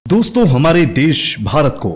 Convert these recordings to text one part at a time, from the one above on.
दोस्तों, हमारे देश भारत को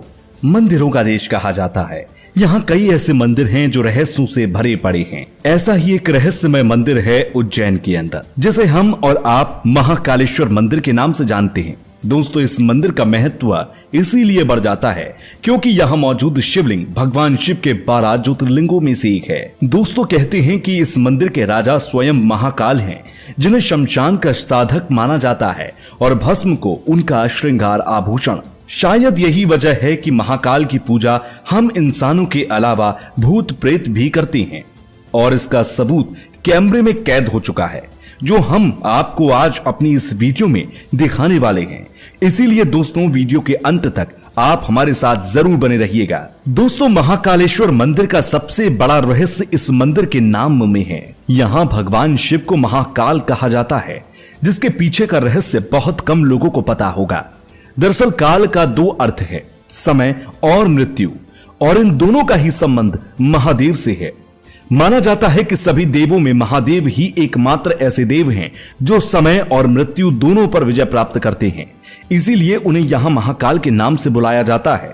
मंदिरों का देश कहा जाता है। यहाँ कई ऐसे मंदिर हैं जो रहस्यों से भरे पड़े हैं। ऐसा ही एक रहस्यमय मंदिर है उज्जैन के अंदर, जिसे हम और आप महाकालेश्वर मंदिर के नाम से जानते हैं। दोस्तों, इस मंदिर का महत्व इसीलिए बढ़ जाता है क्योंकि यहाँ मौजूद शिवलिंग भगवान शिव के 12 ज्योतिर्लिंगों में से एक है। दोस्तों, कहते हैं कि इस मंदिर के राजा स्वयं महाकाल हैं, जिन्हें शमशान का साधक माना जाता है और भस्म को उनका श्रृंगार आभूषण। शायद यही वजह है कि महाकाल की पूजा हम इंसानों के अलावा भूत प्रेत भी करते हैं और इसका सबूत कैमरे में कैद हो चुका है, जो हम आपको आज अपनी इस वीडियो में दिखाने वाले हैं। इसीलिए दोस्तों, वीडियो के अंत तक आप हमारे साथ जरूर बने रहिएगा। दोस्तों, महाकालेश्वर मंदिर का सबसे बड़ा रहस्य इस मंदिर के नाम में है। यहाँ भगवान शिव को महाकाल कहा जाता है, जिसके पीछे का रहस्य बहुत कम लोगों को पता होगा। दरअसल काल का 2 अर्थ है, समय और मृत्यु, और इन दोनों का ही संबंध महादेव से है। माना जाता है कि सभी देवों में महादेव ही एकमात्र ऐसे देव हैं जो समय और मृत्यु दोनों पर विजय प्राप्त करते हैं। इसीलिए उन्हें यहां महाकाल के नाम से बुलाया जाता है।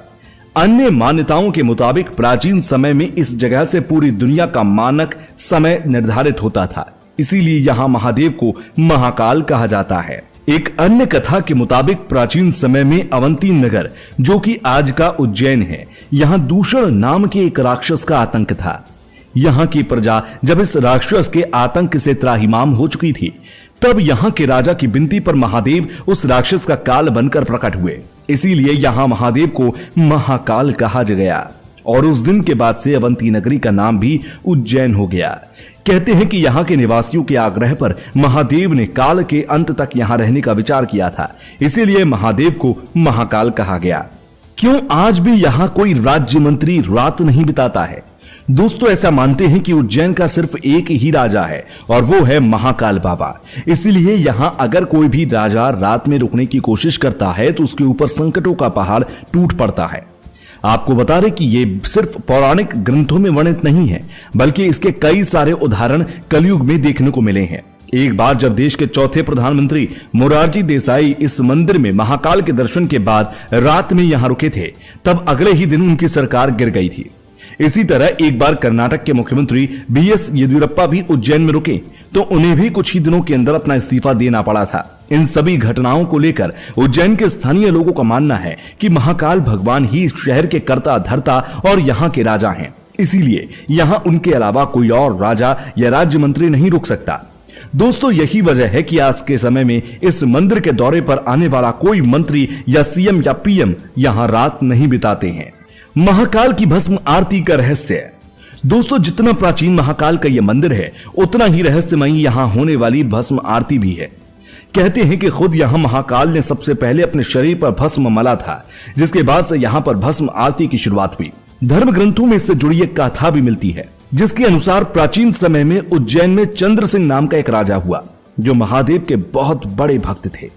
अन्य मान्यताओं के मुताबिक प्राचीन समय में इस जगह से पूरी दुनिया का मानक समय निर्धारित होता था, इसीलिए यहां महादेव को महाकाल कहा जाता है। एक अन्य कथा के मुताबिक प्राचीन समय में अवंती नगर, जो कि आज का उज्जैन है, यहां दूषण नाम के एक राक्षस का आतंक था। यहाँ की प्रजा जब इस राक्षस के आतंक से त्राहिमाम हो चुकी थी, तब यहाँ के राजा की विनती पर महादेव उस राक्षस का काल बनकर प्रकट हुए। इसीलिए यहाँ महादेव को महाकाल कहा गया और उस दिन के बाद से अवंती नगरी का नाम भी उज्जैन हो गया। कहते हैं कि यहाँ के निवासियों के आग्रह पर महादेव ने काल के अंत तक यहाँ रहने का विचार किया था, इसीलिए महादेव को महाकाल कहा गया। क्यों आज भी यहाँ कोई राज्य मंत्री रात नहीं बिताता है? दोस्तों, ऐसा मानते हैं कि उज्जैन का सिर्फ एक ही राजा है और वो है महाकाल बाबा। इसलिए यहां अगर कोई भी राजा रात में रुकने की कोशिश करता है तो उसके ऊपर संकटों का पहाड़ टूट पड़ता है। आपको बता दें कि ये सिर्फ पौराणिक ग्रंथों में वर्णित नहीं है, बल्कि इसके कई सारे उदाहरण कलयुग में देखने को मिले हैं। एक बार जब देश के चौथे प्रधानमंत्री मोरारजी देसाई इस मंदिर में महाकाल के दर्शन के बाद रात में यहां रुके थे, तब अगले ही दिन उनकी सरकार गिर गई थी। इसी तरह एक बार कर्नाटक के मुख्यमंत्री बीएस येदियुरप्पा भी उज्जैन में रुके तो उन्हें भी कुछ ही दिनों के अंदर अपना इस्तीफा देना पड़ा था। इन सभी घटनाओं को लेकर उज्जैन के स्थानीय लोगों का मानना है कि महाकाल भगवान ही इस शहर के कर्ता धर्ता और यहाँ के राजा हैं। इसीलिए यहाँ उनके अलावा कोई और राजा या राज्य मंत्री नहीं रुक सकता। दोस्तों, यही वजह है कि आज के समय में इस मंदिर के दौरे पर आने वाला कोई मंत्री या सीएम या पीएम यहाँ रात नहीं बिताते हैं। महाकाल की भस्म आरती का रहस्य। दोस्तों, जितना प्राचीन महाकाल का यह मंदिर है, उतना ही रहस्यमयी यहां होने वाली भस्म आरती भी है। कहते हैं कि खुद यहां महाकाल ने सबसे पहले अपने शरीर पर भस्म मला था, जिसके बाद से यहां पर भस्म आरती की शुरुआत हुई। धर्म ग्रंथों में इससे जुड़ी एक कथा भी मिलती है, जिसके अनुसार प्राचीन समय में उज्जैन में चंद्र सिंह नाम का एक राजा हुआ, जो महादेव के बहुत बड़े भक्त थे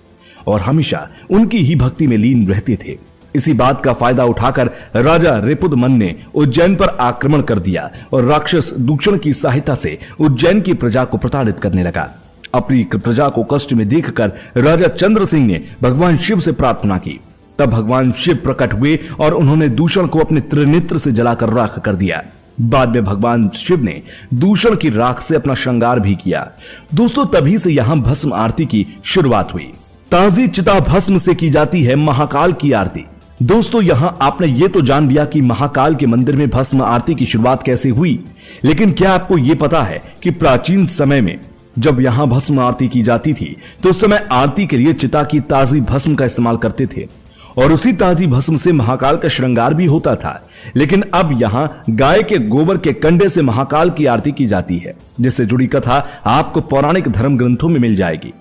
और हमेशा उनकी ही भक्ति में लीन रहते थे। इसी बात का फायदा उठाकर राजा रिपुदमन ने उज्जैन पर आक्रमण कर दिया और राक्षस दूषण की सहायता से उज्जैन की प्रजा को प्रताड़ित करने लगा। अपनी प्रजा को कष्ट में देखकर राजा चंद्र सिंह ने भगवान शिव से प्रार्थना की। तब भगवान शिव प्रकट हुए और उन्होंने दूषण को अपने त्रिनेत्र से जलाकर राख कर दिया। बाद में भगवान शिव ने दूषण की राख से अपना श्रृंगार भी किया। दोस्तों, तभी से यहां भस्म आरती की शुरुआत हुई। ताजी चिता भस्म से की जाती है महाकाल की आरती। दोस्तों, यहां आपने ये तो जान लिया कि महाकाल के मंदिर में भस्म आरती की शुरुआत कैसे हुई, लेकिन क्या आपको यह पता है कि प्राचीन समय में जब यहां भस्म आरती की जाती थी तो उस समय आरती के लिए चिता की ताजी भस्म का इस्तेमाल करते थे और उसी ताजी भस्म से महाकाल का श्रृंगार भी होता था। लेकिन अब यहां गाय के गोबर के कंडे से महाकाल की आरती की जाती है, जिससे जुड़ी कथा आपको पौराणिक धर्म ग्रंथों में मिल जाएगी।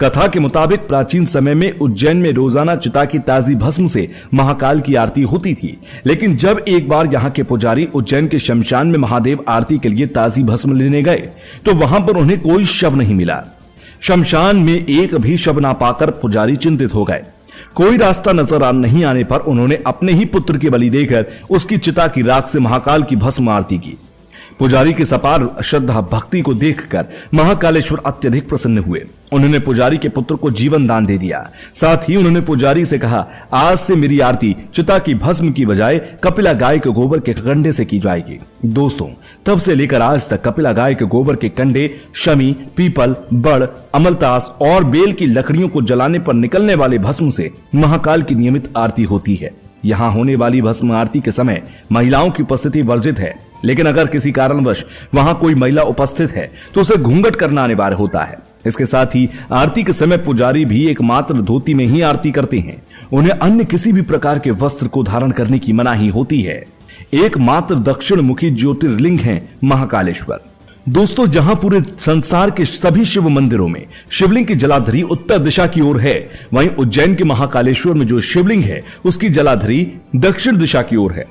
कथा के मुताबिक प्राचीन समय में उज्जैन में रोजाना चिता की ताजी भस्म से महाकाल की आरती होती थी, लेकिन जब एक बार यहाँ के पुजारी उज्जैन के शमशान में महादेव आरती के लिए ताजी भस्म लेने गए तो वहां पर उन्हें कोई शव नहीं मिला। शमशान में एक भी शव ना पाकर पुजारी चिंतित हो गए। कोई रास्ता नजर नहीं आने पर उन्होंने अपने ही पुत्र की बलि देकर उसकी चिता की राख से महाकाल की भस्म आरती की। पुजारी की अपार श्रद्धा भक्ति को देखकर महाकालेश्वर अत्यधिक प्रसन्न हुए। उन्होंने पुजारी के पुत्र को जीवन दान दे दिया। साथ ही उन्होंने पुजारी से कहा, आज से मेरी आरती चिता की भस्म की बजाय कपिला गाय के गोबर के कंडे से की जाएगी। दोस्तों, तब से लेकर आज तक कपिला गाय के गोबर के कंडे, शमी, पीपल, बड़, अमलतास और बेल की लकड़ियों को जलाने पर निकलने वाले भस्म से महाकाल की नियमित आरती होती है। यहाँ होने वाली भस्म आरती के समय महिलाओं की उपस्थिति वर्जित है, लेकिन अगर किसी कारणवश वहां कोई महिला उपस्थित है तो उसे घूंघट करना अनिवार्य होता है। इसके साथ ही आरती के समय पुजारी भी एकमात्र धोती में ही आरती करते हैं। उन्हें अन्य किसी भी प्रकार के वस्त्र को धारण करने की मनाही होती है। एकमात्र दक्षिण मुखी ज्योतिर्लिंग है महाकालेश्वर। दोस्तों, जहां पूरे संसार के सभी शिव मंदिरों में शिवलिंग की जलाधरी उत्तर दिशा की ओर है, वहीं उज्जैन के महाकालेश्वर में जो शिवलिंग है उसकी जलाधरी दक्षिण दिशा की ओर है।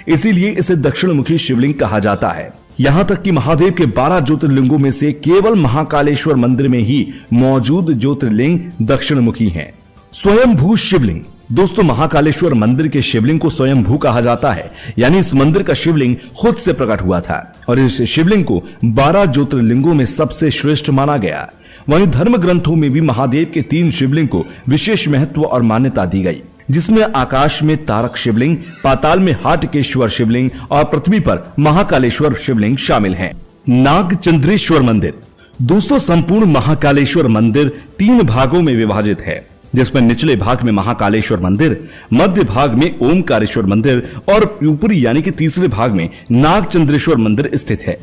इसीलिए इसे दक्षिण मुखी शिवलिंग कहा जाता है। यहां तक कि महादेव के 12 ज्योतिर्लिंगों में से केवल महाकालेश्वर मंदिर में ही मौजूद ज्योतिर्लिंग दक्षिण मुखी हैं। स्वयंभू शिवलिंग। दोस्तों, महाकालेश्वर मंदिर के शिवलिंग को स्वयंभू कहा जाता है, यानी इस मंदिर का शिवलिंग खुद से प्रकट हुआ था और इस शिवलिंग को 12 ज्योतिर्लिंगों में सबसे श्रेष्ठ माना गया। वहीं धर्म ग्रंथों में भी महादेव के 3 शिवलिंग को विशेष महत्व और मान्यता दी गई, जिसमें आकाश में तारक शिवलिंग, पाताल में हाटकेश्वर शिवलिंग और पृथ्वी पर महाकालेश्वर शिवलिंग शामिल हैं। नागचंद्रेश्वर मंदिर। दोस्तों, संपूर्ण महाकालेश्वर मंदिर 3 भागों में विभाजित है, जिसमें निचले भाग में महाकालेश्वर मंदिर, मध्य भाग में ओमकारेश्वर मंदिर और ऊपरी यानी कि तीसरे भाग में नागचंद्रेश्वर मंदिर स्थित है।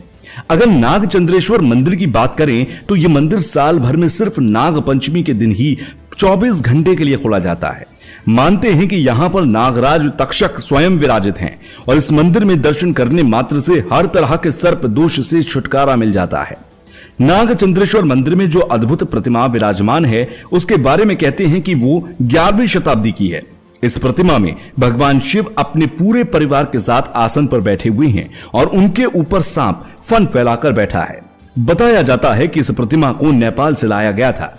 अगर नागचंद्रेश्वर मंदिर की बात करें तो यह मंदिर साल भर में सिर्फ नाग पंचमी के दिन ही 24 घंटे के लिए खोला जाता है। मानते हैं कि यहाँ पर नागराज तक्षक स्वयं विराजित हैं और इस मंदिर में दर्शन करने मात्र से हर तरह के सर्प दोष से छुटकारा मिल जाता है। नागचंद्रेश्वर मंदिर में जो अद्भुत प्रतिमा विराजमान है उसके बारे में कहते हैं कि वो 11वीं शताब्दी की है। इस प्रतिमा में भगवान शिव अपने पूरे परिवार के साथ आसन पर बैठे हुए हैं और उनके ऊपर सांप फन फैलाकर बैठा है। बताया जाता है कि इस प्रतिमा को नेपाल से लाया गया था।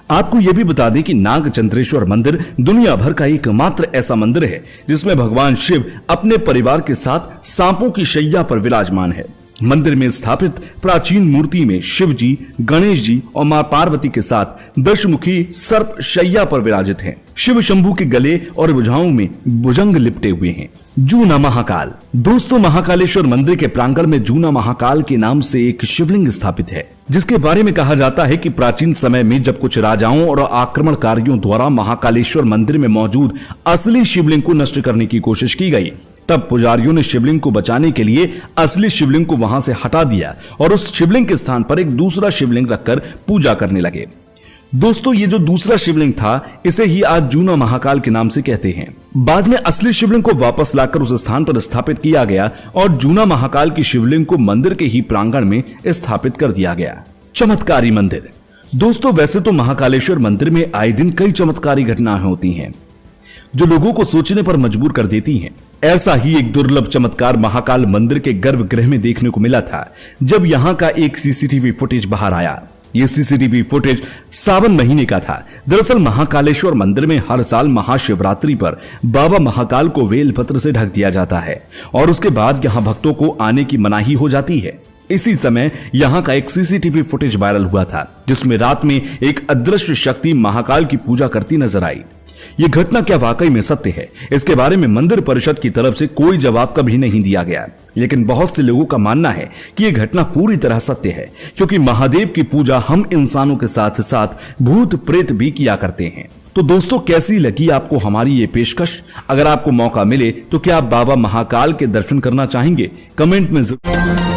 आपको यह भी बता दें कि नागचंद्रेश्वर मंदिर दुनिया भर का एकमात्र ऐसा मंदिर है जिसमें भगवान शिव अपने परिवार के साथ सांपों की शैया पर विराजमान है। मंदिर में स्थापित प्राचीन मूर्ति में शिव जी, गणेश जी और मां पार्वती के साथ दशमुखी सर्प शैया पर विराजित हैं। शिव शंभू के गले और भुजाओं में भुजंग लिपटे हुए हैं। जूना महाकाल। दोस्तों, महाकालेश्वर मंदिर के प्रांगण में जूना महाकाल के नाम से एक शिवलिंग स्थापित है, जिसके बारे में कहा जाता है कि प्राचीन समय में जब कुछ राजाओं और आक्रमणकारियों द्वारा महाकालेश्वर मंदिर में मौजूद असली शिवलिंग को नष्ट करने की कोशिश की गई, तब पुजारियों ने शिवलिंग को बचाने के लिए असली शिवलिंग को वहां से हटा दिया और उस शिवलिंग के स्थान पर एक दूसरा शिवलिंग रखकर पूजा करने लगे। दोस्तों, ये जो दूसरा शिवलिंग था इसे ही आज जूना महाकाल के नाम से कहते हैं। बाद में असली शिवलिंग को वापस लाकर उस स्थान पर स्थापित किया गया और जूना महाकाल की शिवलिंग को मंदिर के ही प्रांगण में स्थापित कर दिया गया। चमत्कारी मंदिर। दोस्तों, वैसे तो महाकालेश्वर मंदिर में आए दिन कई चमत्कारी घटनाएं होती हैं जो लोगों को सोचने पर मजबूर कर देती हैं। ऐसा ही एक दुर्लभ चमत्कार महाकाल मंदिर के गर्भगृह में देखने को मिला था, जब यहां का एक सीसीटीवी फुटेज बाहर आया। यह सीसीटीवी फुटेज सावन महीने का था। दरअसल महाकालेश्वर मंदिर में हर साल महाशिवरात्रि पर बाबा महाकाल को बेलपत्र से ढक दिया जाता है और उसके बाद यहां भक्तों को आने की मनाही हो जाती है। इसी समय यहां का एक सीसीटीवी फुटेज वायरल हुआ था, जिसमें रात में एक अदृश्य शक्ति महाकाल की पूजा करती नजर आई। यह घटना क्या वाकई में सत्य है, इसके बारे में मंदिर परिषद की तरफ से कोई जवाब कभी नहीं दिया गया, लेकिन बहुत से लोगों का मानना है कि यह घटना पूरी तरह सत्य है, क्योंकि महादेव की पूजा हम इंसानों के साथ साथ भूत प्रेत भी किया करते हैं। तो दोस्तों, कैसी लगी आपको हमारी ये पेशकश? अगर आपको मौका मिले तो क्या आप बाबा महाकाल के दर्शन करना चाहेंगे? कमेंट में जरूर